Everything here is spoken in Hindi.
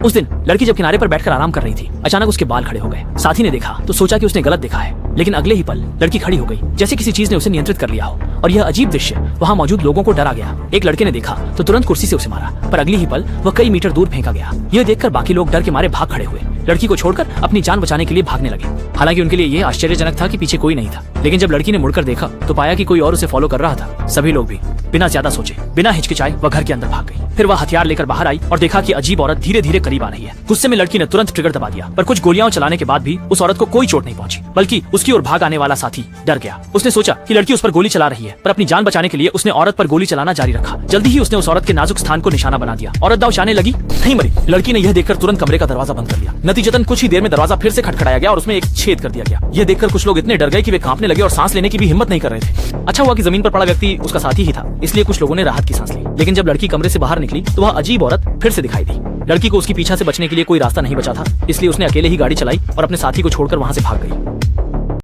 उस दिन लड़की जब किनारे पर बैठकर आराम कर रही थी, अचानक उसके बाल खड़े हो गए। साथी ने देखा तो सोचा कि उसने गलत देखा है, लेकिन अगले ही पल लड़की खड़ी हो गई, जैसे किसी चीज ने उसे नियंत्रित कर लिया हो। और यह अजीब दृश्य वहां मौजूद लोगों को डरा गया। एक लड़के ने देखा तो तुरंत कुर्सी से उसे मारा, पर अगले ही पल वह कई मीटर दूर फेंका गया। यह देखकर बाकी लोग डर के मारे भाग खड़े हुए, लड़की को छोड़कर अपनी जान बचाने के लिए भागने लगे। हालांकि उनके लिए यह आश्चर्यजनक था कि पीछे कोई नहीं था, लेकिन जब लड़की ने मुड़कर देखा तो पाया कि कोई और उसे फॉलो कर रहा था। सभी लोग भी बिना ज्यादा सोचे, बिना हिचकिचाए वह घर के अंदर भाग गई। फिर वह हथियार लेकर बाहर आई और देखा कि अजीब औरत धीरे धीरे करीब आ रही है। गुस्से में लड़की ने तुरंत ट्रिगर दबा दिया, पर कुछ गोलियां चलाने के बाद भी उस औरत को कोई चोट नहीं पहुंची, बल्कि उसकी ओर भाग आने वाला साथी डर गया। उसने सोचा कि लड़की उस पर गोली चला रही है, पर अपनी जान बचाने के लिए उसने औरत पर गोली चलाना जारी रखा। जल्दी ही उसने उस औरत के नाजुक स्थान को निशाना बना दिया। औरत दाव जाने लगी, नहीं मरी। लड़की ने यह देखकर तुरंत कमरे का दरवाजा बंद कर दिया। नतीजतन कुछ ही देर में दरवाजा फिर से खटखटाया गया और उसमें एक छेद कर दिया गया। यह देखकर कुछ लोग इतने डर गए कि वे कांपने लगे और सांस लेने की भी हिम्मत नहीं कर रहे थे। अच्छा हुआ कि जमीन पर पड़ा व्यक्ति उसका साथी ही था, इसलिए कुछ लोगों ने राहत की सांस ली। लेकिन जब लड़की कमरे से बाहर निकली तो वह अजीब औरत फिर से दिखाई दी। लड़की को उसकी पीछा से बचने के लिए कोई रास्ता नहीं बचा था, इसलिए उसने अकेले ही गाड़ी चलाई और अपने साथी को छोड़कर वहां से भाग गई।